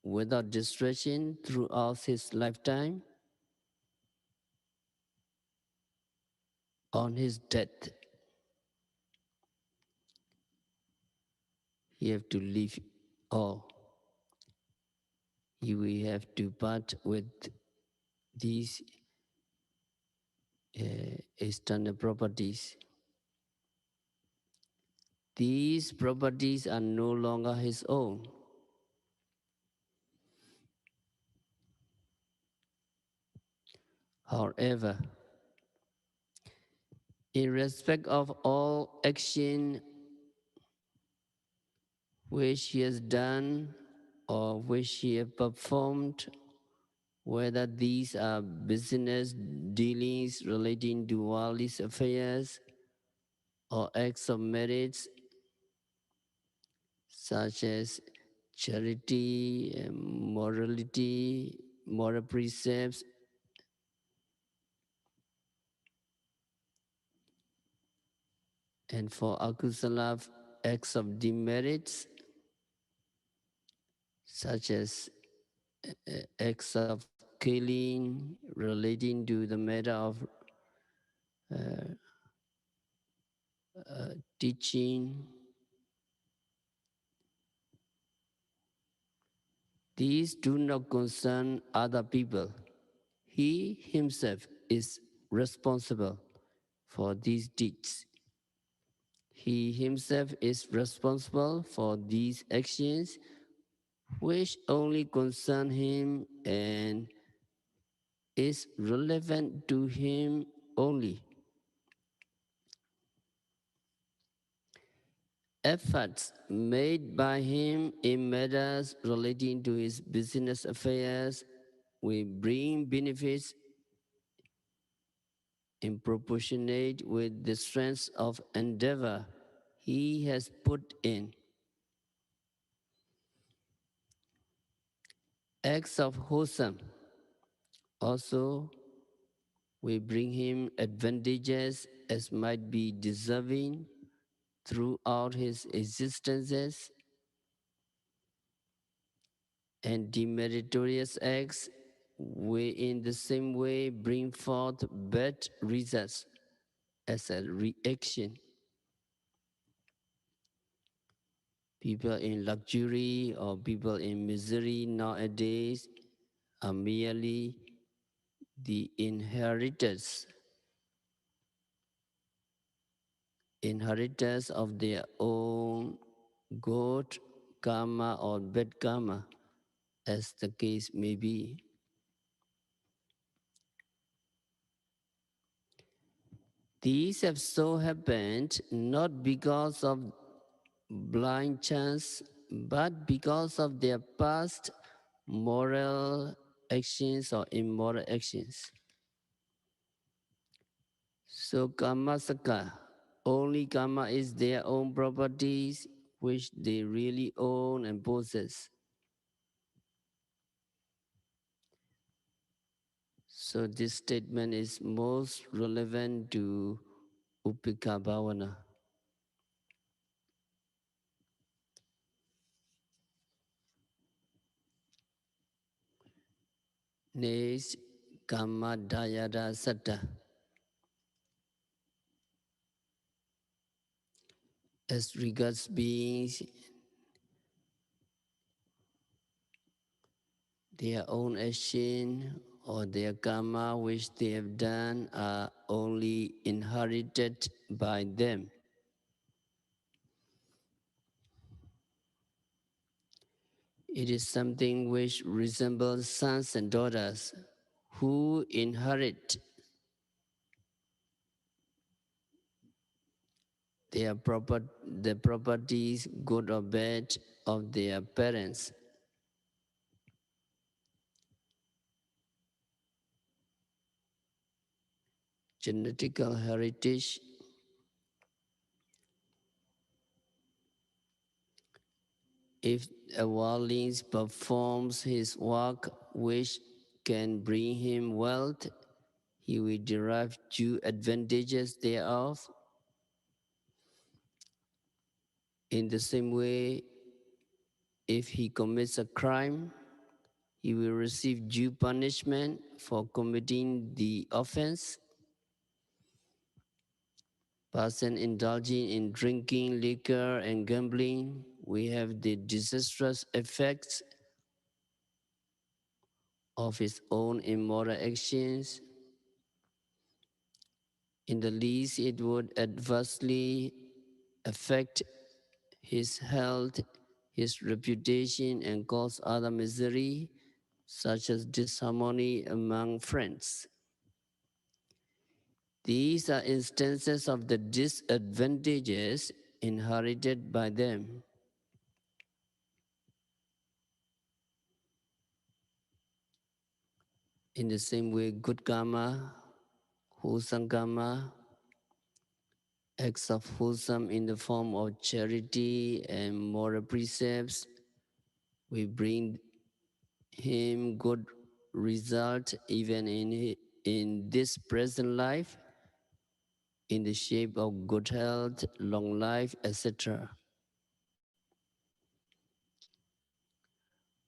without distraction throughout his lifetime. On his death, he have to leave all. He will have to part with these external properties. These properties are no longer his own. However, in respect of all action which he has done or which he has performed, whether these are business dealings relating to worldly affairs or acts of merits such as charity, morality, moral precepts, and for akusala acts of demerits such as acts of killing relating to the matter of uh, teaching. These do not concern other people. He himself is responsible for these deeds. He himself is responsible for these actions which only concern him and is relevant to him only. Efforts made by him in matters relating to his business affairs will bring benefits in proportionate with the strength of endeavor he has put in. Acts of wholesome also will bring him advantages as might be deserving throughout his existences, and demeritorious acts will in the same way bring forth bad results as a reaction. People in luxury or people in misery nowadays are merely the inheritors of their own good karma or bad karma, as the case may be. These have so happened not because of blind chance, but because of their past moral actions or immoral actions. So karma saka, only karma is their own properties which they really own and possess. So this statement is most relevant to Upekkhā Bhāvanā. Next, Kama Dayada Satta. As regards beings, their own action or their karma which they have done are only inherited by them. It is something which resembles sons and daughters who inherit the properties, good or bad, of their parents. Genetical heritage. If a worldling performs his work which can bring him wealth, he will derive due advantages thereof. In the same way, if he commits a crime, he will receive due punishment for committing the offense. Person indulging in drinking, liquor, and gambling, we have the disastrous effects of his own immoral actions. In the least, it would adversely affect his health, his reputation, and cause other misery, such as disharmony among friends. These are instances of the disadvantages inherited by them. In the same way, good karma, wholesome karma, acts of wholesome in the form of charity and moral precepts, we bring him good result even in this present life, in the shape of good health, long life, etc.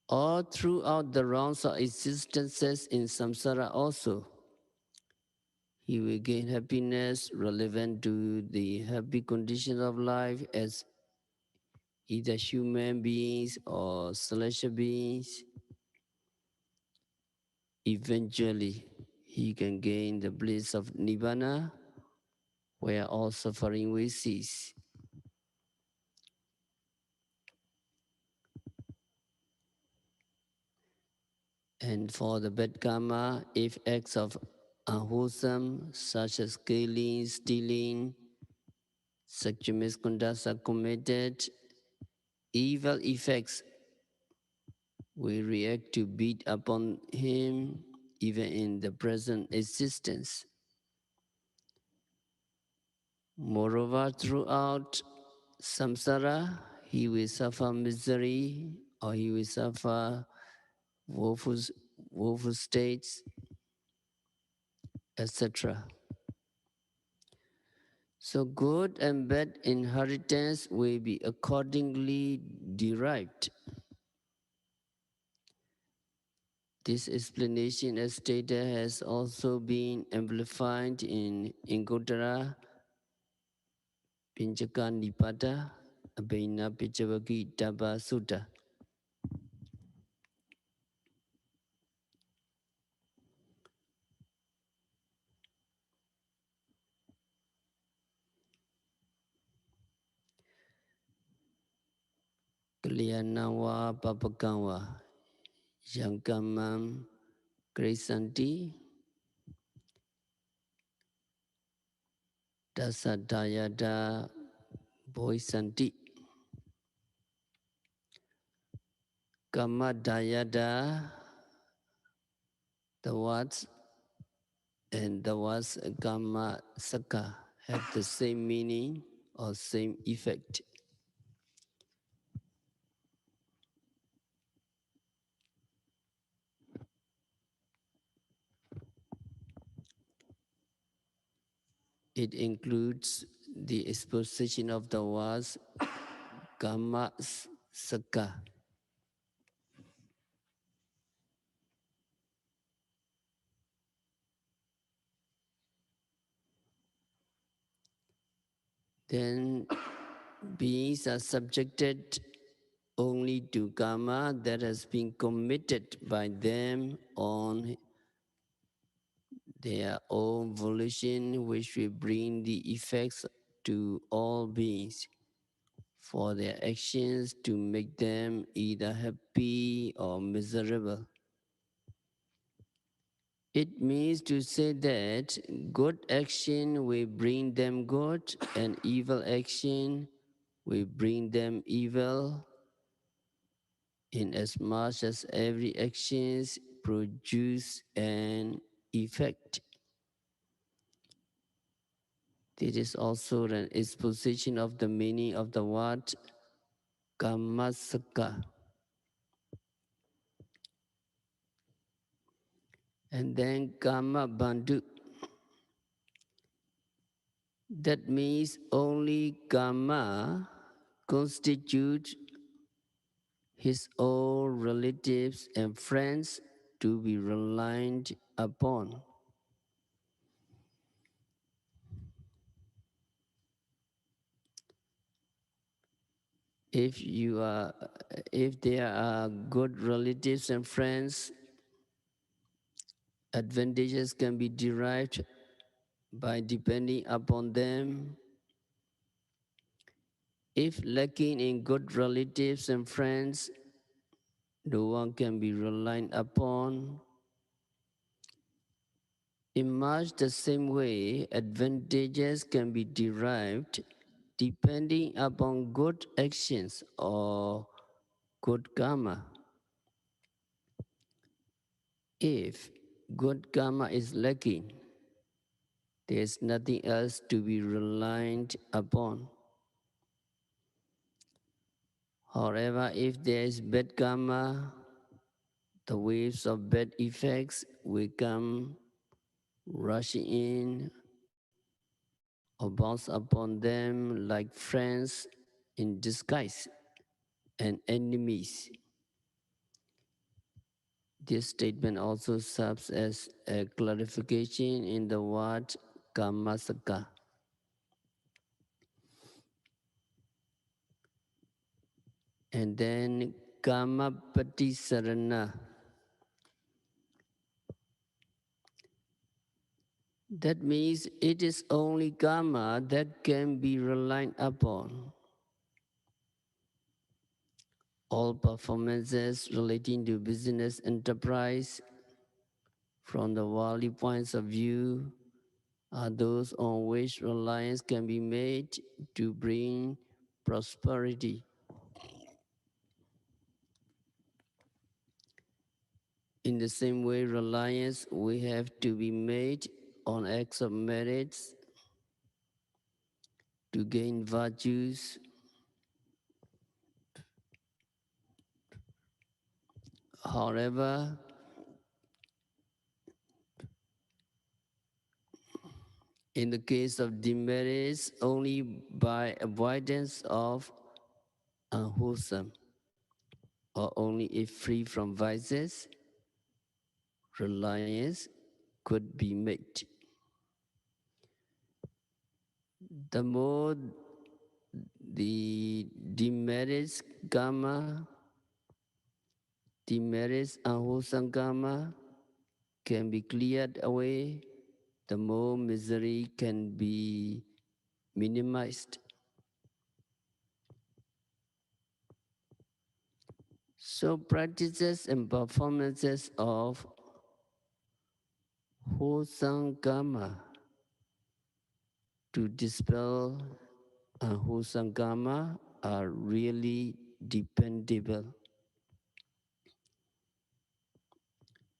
All throughout the rounds of existences in samsara also, he will gain happiness relevant to the happy conditions of life as either human beings or celestial beings. Eventually, he can gain the bliss of Nibbana, where all suffering will cease. And for the bad karma, if acts of unwholesome, such as killing, stealing, sexual misconduct are committed, evil effects will react to beat upon him even in the present existence. Moreover, throughout samsara, he will suffer misery or he will suffer woeful states, etc. So good and bad inheritance will be accordingly derived. This explanation, as stated, has also been amplified in Ingottara Pinchaka Nipata Abhina Pichavaki Dabba Sutta. Kalyanawa Papakawa Yankamam Krisanti Dasadayada Boisanti Kamadayada, the words and the words Kama Saka have the same meaning or same effect. It includes the exposition of the words Kama Saka. Then beings are subjected only to karma that has been committed by them on their own volition, which will bring the effects to all beings for their actions to make them either happy or miserable. It means to say that good action will bring them good and evil action will bring them evil, in as much as every action produces an effect. This is also an exposition of the meaning of the word Kammasaka. And then Kama Bandhu. That means only karma constitutes his own relatives and friends to be relied upon. If you are, if there are good relatives and friends, advantages can be derived by depending upon them. If lacking in good relatives and friends, no one can be relied upon. In much the same way, advantages can be derived depending upon good actions or good karma. If good karma is lacking, there is nothing else to be relied upon. However, if there is bad karma, the waves of bad effects will come rushing in or bounce upon them like friends in disguise and enemies. This statement also serves as a clarification in the word kammasaka. And then kamapatisarana. That means it is only karma that can be relied upon. All performances relating to business enterprise from the worldly points of view are those on which reliance can be made to bring prosperity. In the same way, reliance will have to be made on acts of merits to gain virtues. However, in the case of demerits, only by avoidance of unwholesome, or only if free from vices, reliance could be made. The more the demerits karma, demerits unwholesome karma can be cleared away, the more misery can be minimized. So practices and performances of wholesome karma to dispel unwholesome karma are really dependable.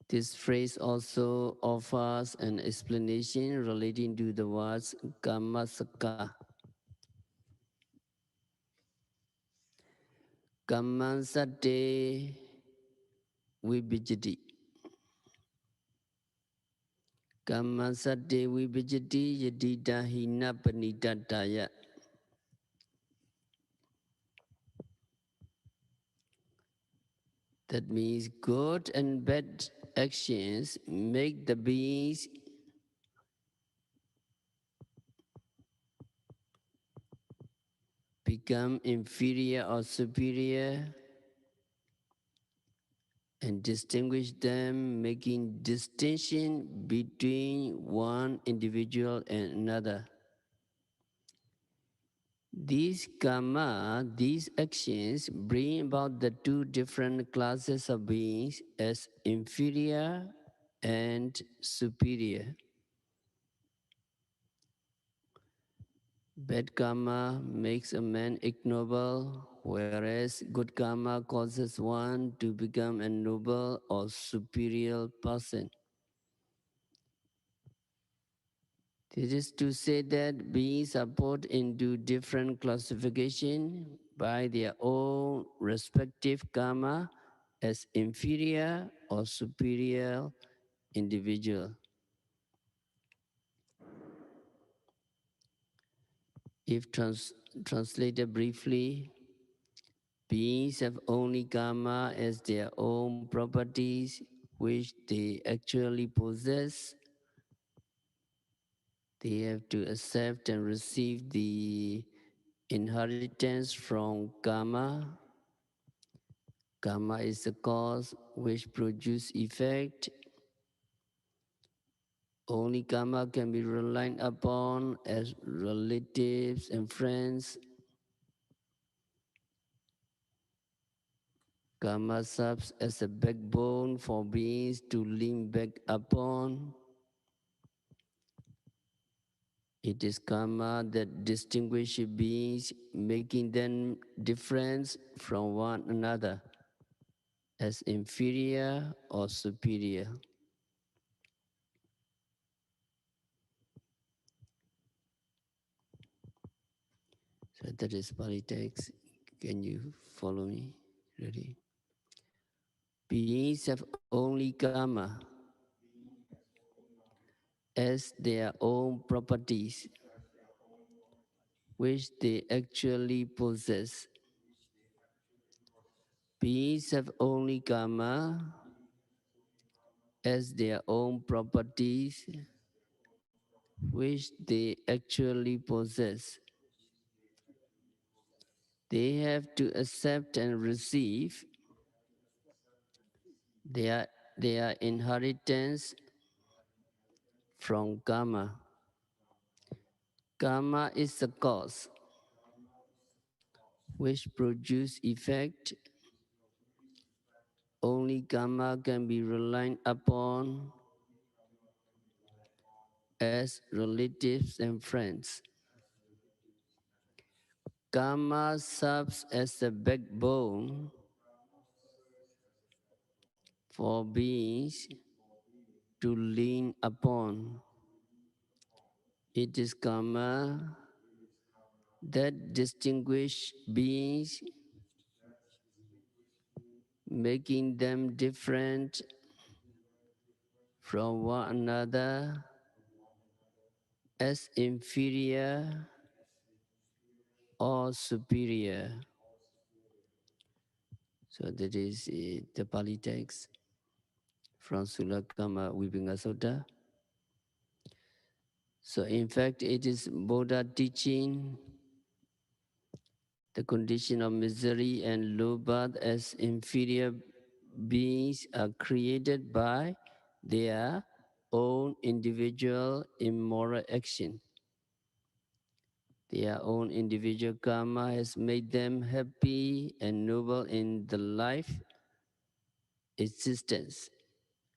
This phrase also offers an explanation relating to the words kammasaka. Kammansate vibhijati. Kammansate vibhijati yadita hina panitataya. That means good and bad actions make the beings become inferior or superior and distinguish them, making distinction between one individual and another. These karma, these actions bring about the two different classes of beings as inferior and superior. Bad karma makes a man ignoble, whereas good karma causes one to become a noble or superior person. This is to say that beings are put into different classification by their own respective karma as inferior or superior individual. If translated briefly, Beings have only karma as their own properties, which they actually possess. They have to accept and receive the inheritance from karma. Karma is the cause which produces effect. Only karma can be relied upon as relatives and friends. Karma serves as a backbone for beings to lean back upon. It is karma that distinguishes beings, making them different from one another as inferior or superior. So that is Pali text. Can you follow me? Ready? Beings have only karma as their own properties, which they actually possess. Beings have only karma as their own properties, which they actually possess. They have to accept and receive their, their inheritance from karma. Karma is the cause which produces effect. Only karma can be relied upon as relatives and friends. Karma serves as the backbone for beings to lean upon. It is karma that distinguishes beings, making them different from one another as inferior or superior. So that is the Pali text from Sulakama Vibhanga Sutta. So in fact, it is Buddha teaching the condition of misery and low birth as inferior beings are created by their own individual immoral action. Their own individual karma has made them happy and noble in the life existence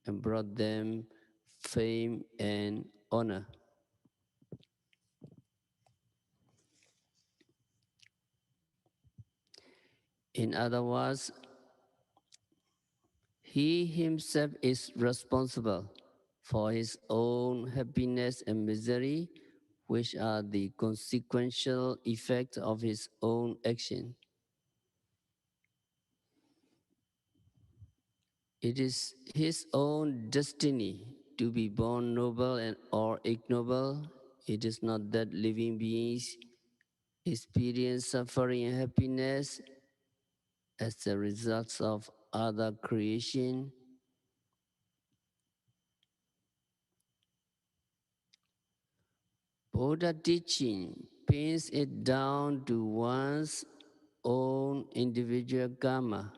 and brought them fame and honor. In other words, he himself is responsible for his own happiness and misery, which are the consequential effects of his own action. It is his own destiny to be born noble and or ignoble. It is not that living beings experience suffering and happiness as the results of other creation. Buddha teaching pins it down to one's own individual karma.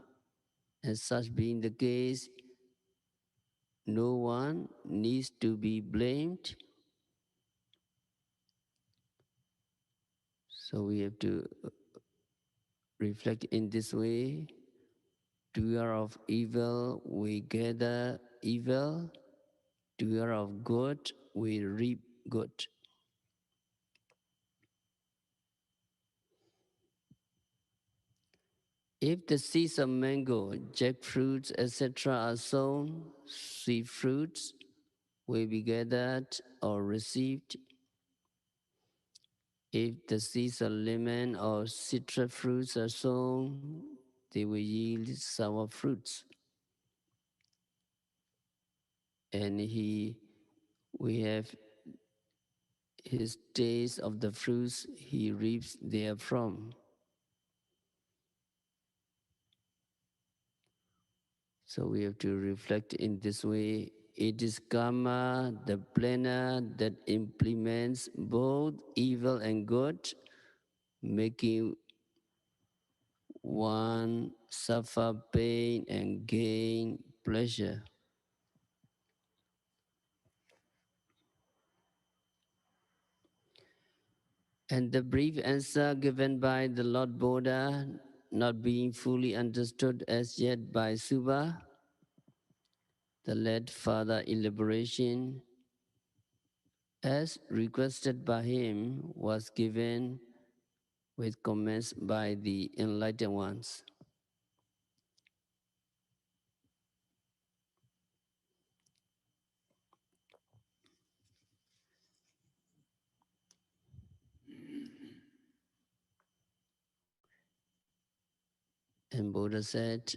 As such being the case, no one needs to be blamed. So we have to reflect in this way. Doer of evil, we gather evil. Doer of good, we reap good. If the seeds of mango, jackfruits, etc. are sown, sweet fruits will be gathered or received. If the seeds of lemon or citrus fruits are sown, they will yield sour fruits. And we have his taste of the fruits he reaps therefrom. So we have to reflect in this way. It is karma, the planner, that implements both evil and good, making one suffer pain and gain pleasure. And the brief answer given by the Lord Buddha, not being fully understood as yet by Suba, the led further elaboration, as requested by him, was given with comments by the enlightened ones. And Buddha said,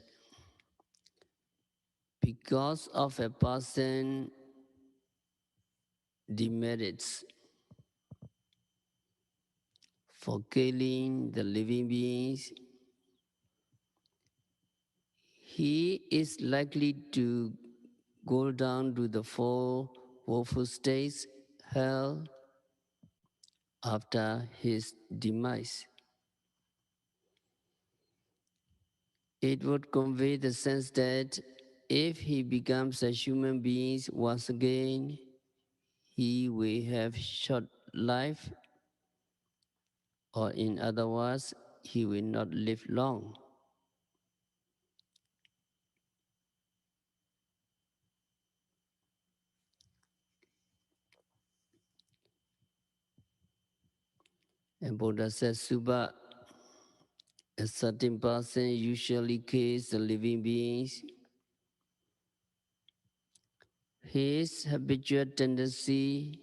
because of a person demerits for killing the living beings, he is likely to go down to the four woeful states, hell, after his demise. It would convey the sense that if he becomes a human being once again, he will have short life, or in other words, he will not live long. And Buddha says, Suba, a certain person usually kills the living beings. His habitual tendency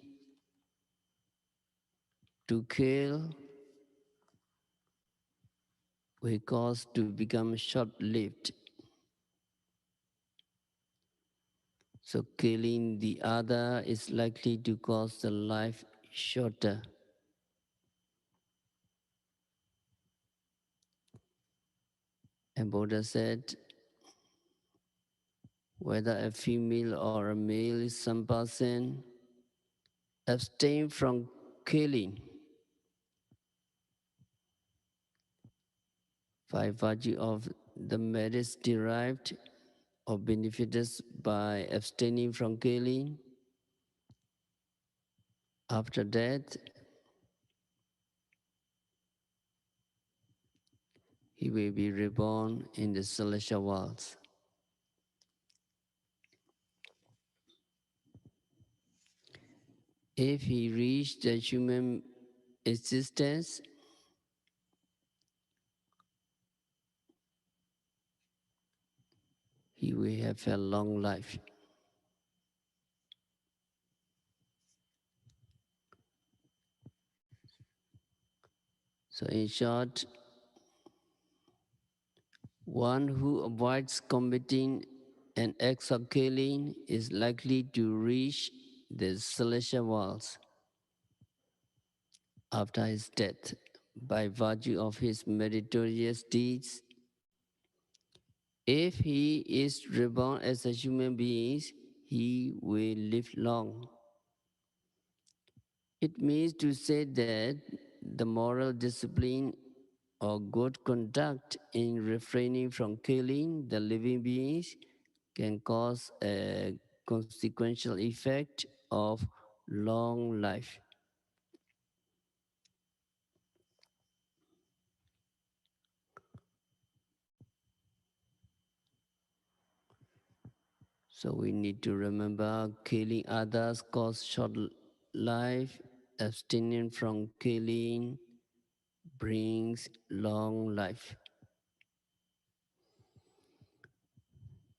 to kill will cause to become short-lived. So killing the other is likely to cause the life shorter. And Buddha said, whether a female or a male, some person abstain from killing by virtue of the merits derived or benefited by abstaining from killing. After death, he will be reborn in the celestial worlds. If he reached the human existence, he will have a long life. So in short, one who avoids committing an act of killing is likely to reach the celestial worlds after his death by virtue of his meritorious deeds. If he is reborn as a human being, he will live long. It means to say that the moral discipline or good conduct in refraining from killing the living beings can cause a consequential effect of long life. So we need to remember killing others causes short life, abstaining from killing brings long life.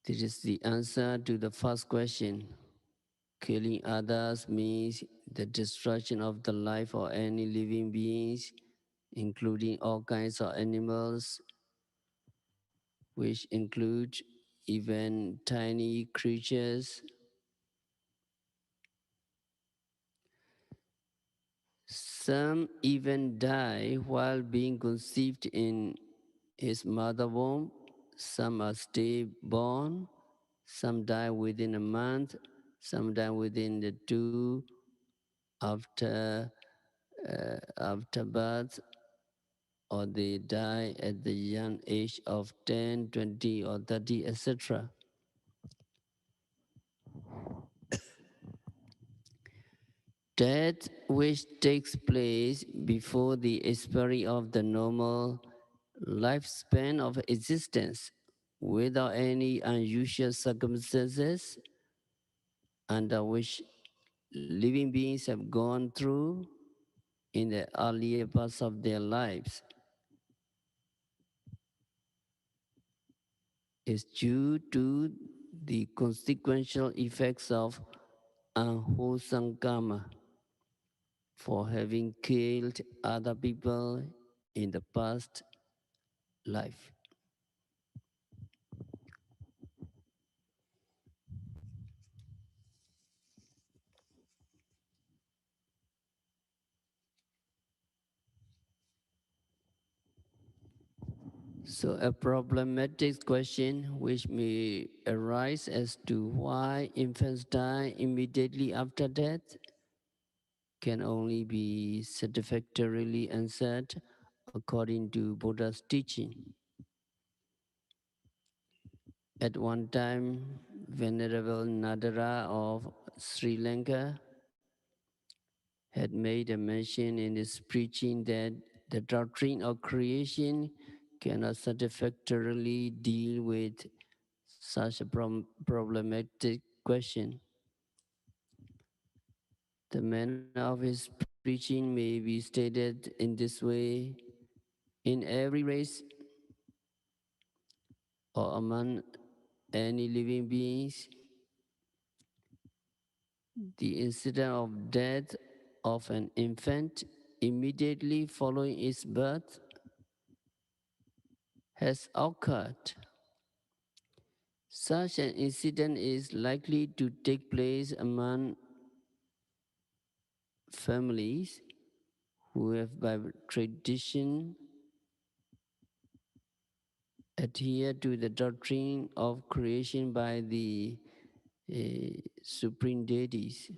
This is the answer to the first question. Killing others means the destruction of the life of any living beings, including all kinds of animals, which include even tiny creatures. Some even die while being conceived in his mother womb. Some are stillborn. Some die within a month, some die within the two after birth, or they die at the young age of 10, 20, or 30, etc. Death, which takes place before the expiry of the normal lifespan of existence, without any unusual circumstances under which living beings have gone through in the earlier parts of their lives, is due to the consequential effects of unwholesome karma for having killed other people in the past life. So a problematic question which may arise as to why infants die immediately after death can only be satisfactorily answered according to Buddha's teaching. At one time, Venerable Nadara of Sri Lanka had made a mention in his preaching that the doctrine of creation cannot satisfactorily deal with such a problematic question. The manner of his preaching may be stated in this way: in every race or among any living beings, the incident of death of an infant immediately following its birth has occurred. Such an incident is likely to take place among families who have by tradition adhere to the doctrine of creation by the supreme deities.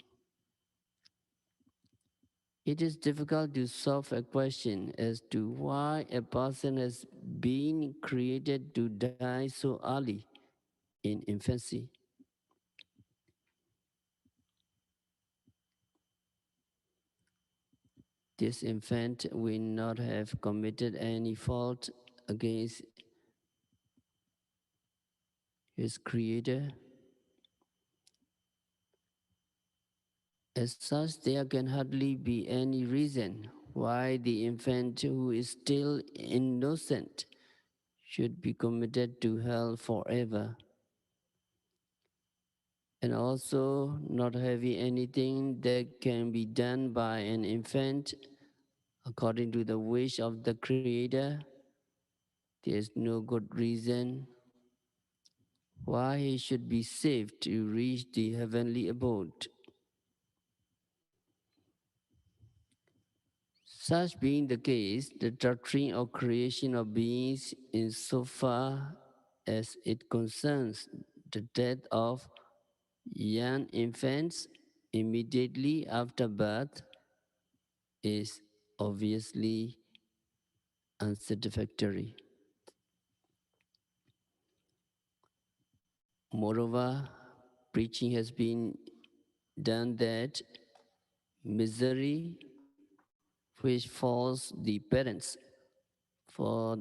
It is difficult to solve a question as to why a person has been created to die so early in infancy. This infant will not have committed any fault against his creator. As such, there can hardly be any reason why the infant who is still innocent should be committed to hell forever. And also, not having anything that can be done by an infant according to the wish of the Creator, there is no good reason why he should be saved to reach the heavenly abode. Such being the case, the doctrine of creation of beings, insofar as it concerns the death of young infants immediately after birth, is obviously unsatisfactory. Moreover, preaching has been done that misery which falls the parents for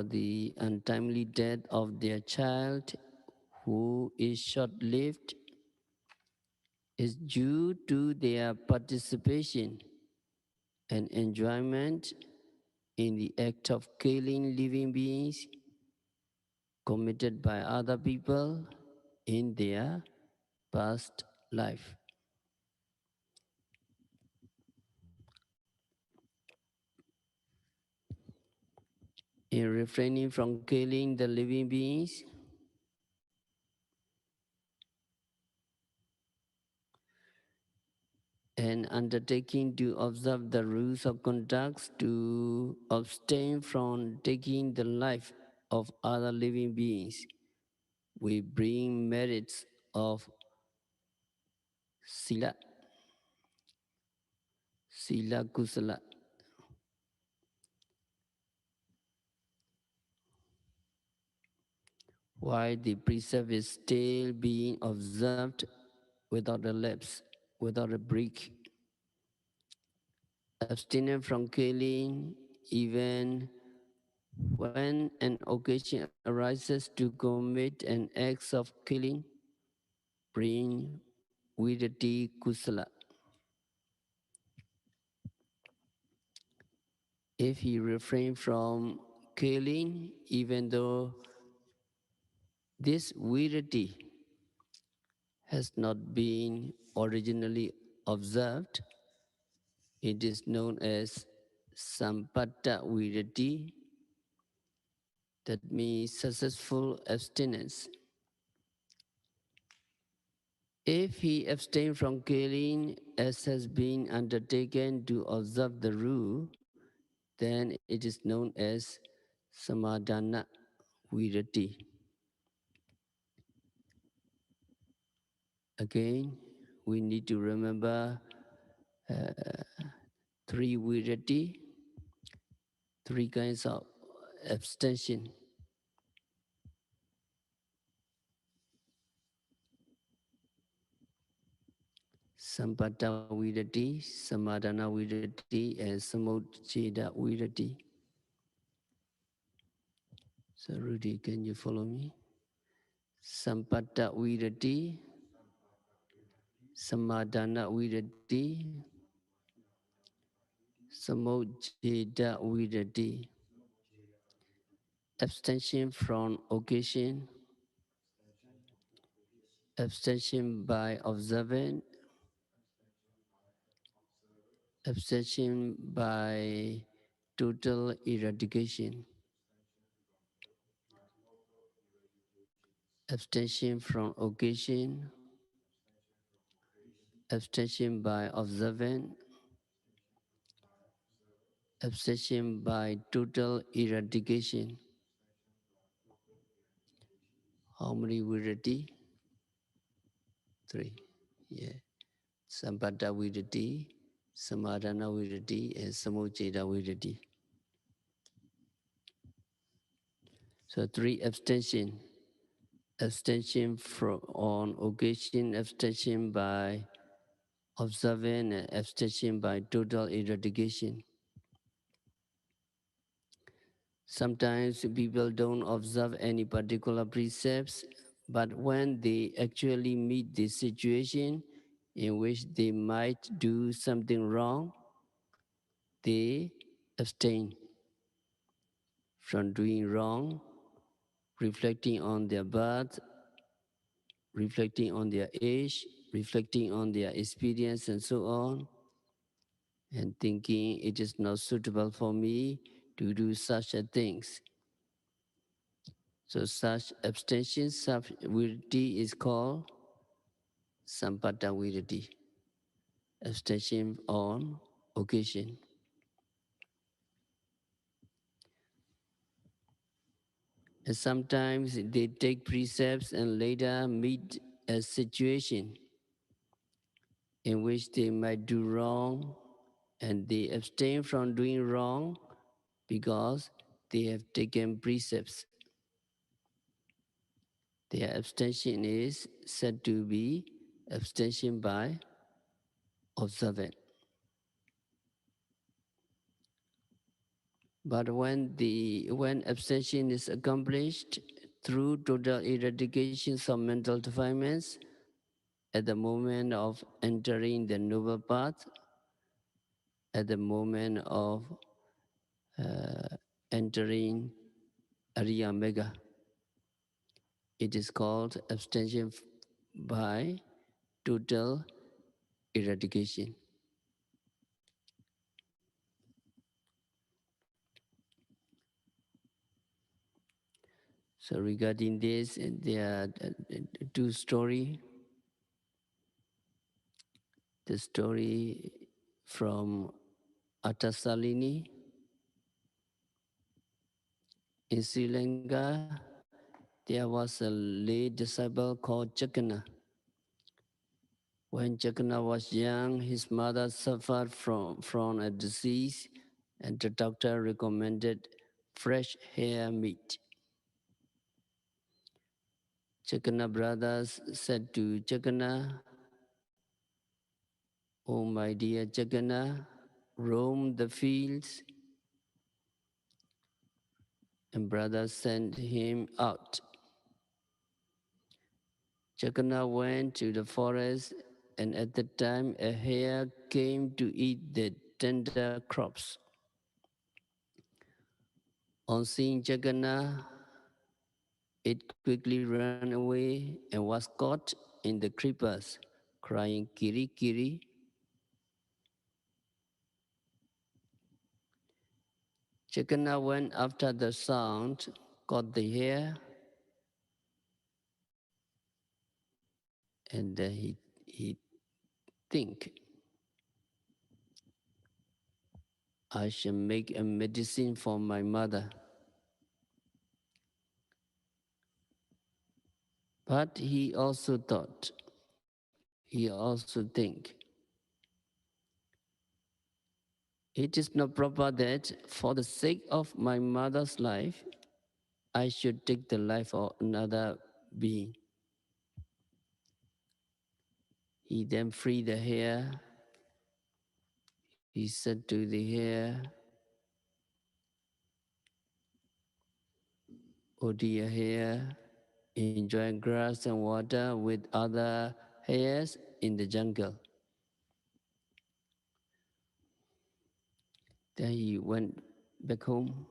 the untimely death of their child who is short-lived is due to their participation and enjoyment in the act of killing living beings committed by other people in their past life. In refraining from killing the living beings, and undertaking to observe the rules of conduct to abstain from taking the life of other living beings. We bring merits of sila, sila kusala. While the precept is still being observed without a lapse, without a break. Abstinent from killing, even when an occasion arises to commit an act of killing, bring vidati kusala. If he refrains from killing, even though this vidati has not been originally observed, it is known as sampatta vidati, that means successful abstinence. If he abstains from killing as has been undertaken to observe the rule, then it is known as samadhana virati. Again, we need to remember three virati, three kinds of abstention. Sampatta virati, samadhana virati, and samucceda virati. So Rudy, can you follow me? Sampatta virati, samadhana virati, samucceda virati. Abstention from occasion, abstention by observant, abstention by total eradication, abstention from occasion, abstention by observant, abstention by total eradication. How many virati? Three. Yeah. Sampatta virati, samadhana virati, and samucceda virati. So three abstention. Abstention from on occasion, abstention by observant, and abstention by total eradication. Sometimes people don't observe any particular precepts, but when they actually meet the situation in which they might do something wrong, they abstain from doing wrong, reflecting on their birth, reflecting on their age, reflecting on their experience, and so on, and thinking it is not suitable for me to do such a things. So such abstention, such virati is called sampatta virati, abstention on occasion. And sometimes they take precepts and later meet a situation in which they might do wrong, and they abstain from doing wrong because they have taken precepts. Their abstention is said to be abstention by observant. But when abstention is accomplished through total eradication of mental defilements, at the moment of entering the noble path, at the moment of entering Ariya Mega, it is called abstention by total eradication. So regarding this, there are two stories. The story from Atasalini In Sri Lanka, there was a lay disciple called Jagannath. When Jagannath was young, his mother suffered from a disease, and the doctor recommended fresh hare meat. Jagannath brothers said to Jagannath, "Oh my dear Jagannath, roam the fields." And brothers sent him out. Jagannath went to the forest, and at that time a hare came to eat the tender crops. On seeing Jagannath, it quickly ran away and was caught in the creepers, crying, "Kiri, Kiri." Jagannath went after the sound, caught the hare, and then he think, "I shall make a medicine for my mother." But he also thought, he also think, "It is not proper that for the sake of my mother's life, I should take the life of another being." He then freed the hare. He said to the hare, "O dear hare, enjoy grass and water with other hares in the jungle." Then he went back home,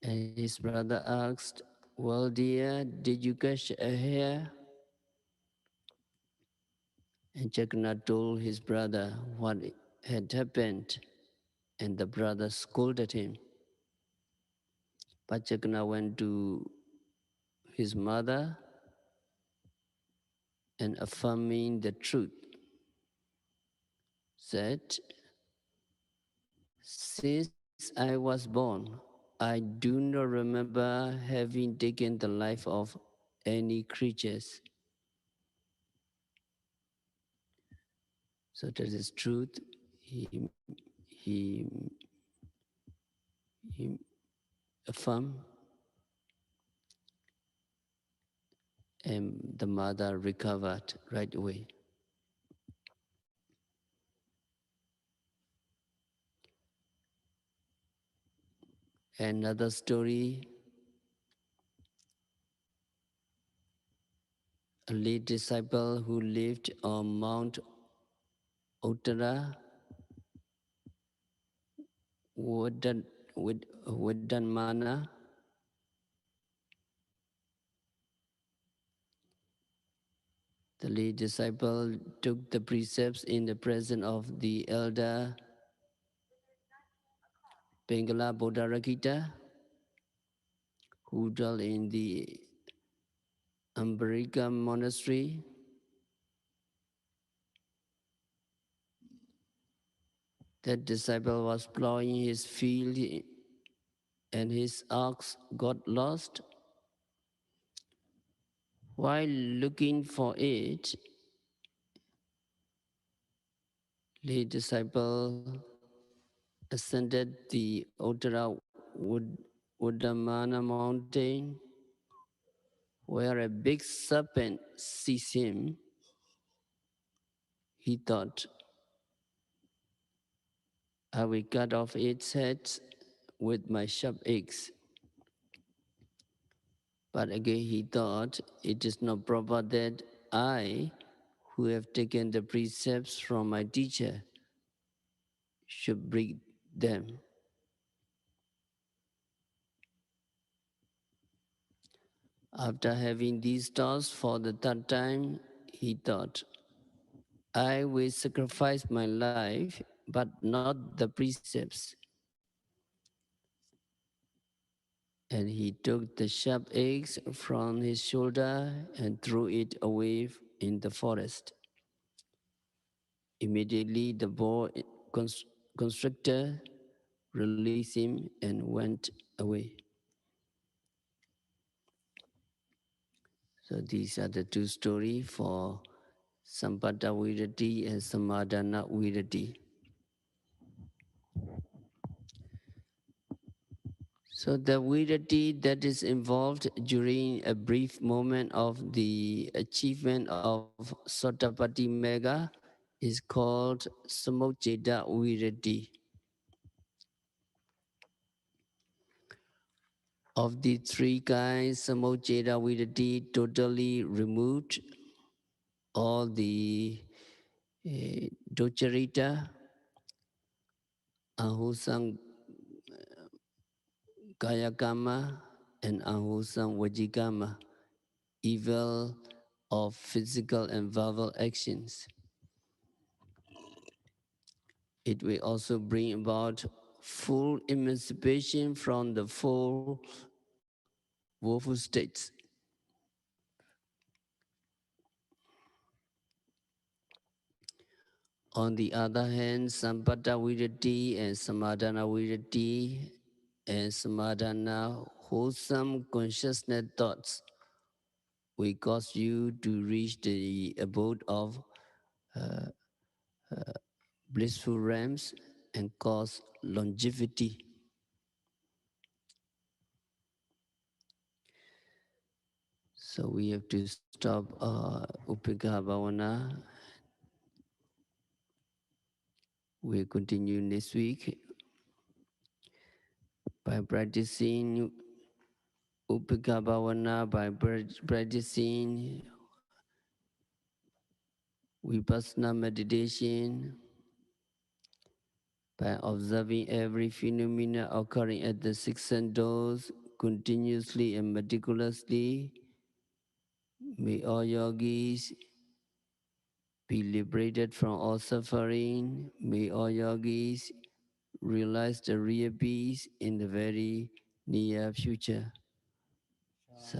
and his brother asked, "Well, dear, did you catch a hare?" And Jagannath told his brother what had happened, and the brother scolded him. But Jagannath went to his mother and affirming the truth, said, "Since I was born, I do not remember having taken the life of any creatures." So that is truth. He, he affirmed, and the mother recovered right away. Another story, a late disciple who lived on Mount Uttara Vedamana. The late disciple took the precepts in the presence of the elder Bengala Bodharakita, who dwelt in the Ambarika monastery. That disciple was plowing his field and his ox got lost. While looking for it, the disciple ascended the Uttara Udamana mountain, where a big serpent seized him. He thought, "I will cut off its head with my sharp axe." But again he thought, "It is not proper that I, who have taken the precepts from my teacher, should break them." After having these thoughts for the third time, he thought, "I will sacrifice my life, but not the precepts." And he took the sharp axe from his shoulder and threw it away in the forest. Immediately the boar constrictor released him, and went away. So these are the two stories for Sampata Virati and Samadhana Virati. So the virati that is involved during a brief moment of the achievement of Sotapati Mega is called Samocheda Virati. Of the three kinds, Samocheda Virati totally removed all the Docharita, Ahusam Kayakama, and Ahusam Vajikama, evil of physical and verbal actions. It will also bring about full emancipation from the four woeful states. On the other hand, Sampata Virati and Samadhana Virati and Samadhana wholesome consciousness thoughts will cause you to reach the abode of uh, blissful realms and cause longevity. So we have to stop Upekkhā Bhāvanā. We'll continue next week by practicing Upekkhā Bhāvanā, by practicing Vipassana meditation, by observing every phenomena occurring at the six sense doors continuously and meticulously. May all yogis be liberated from all suffering. May all yogis realize the real peace in the very near future. So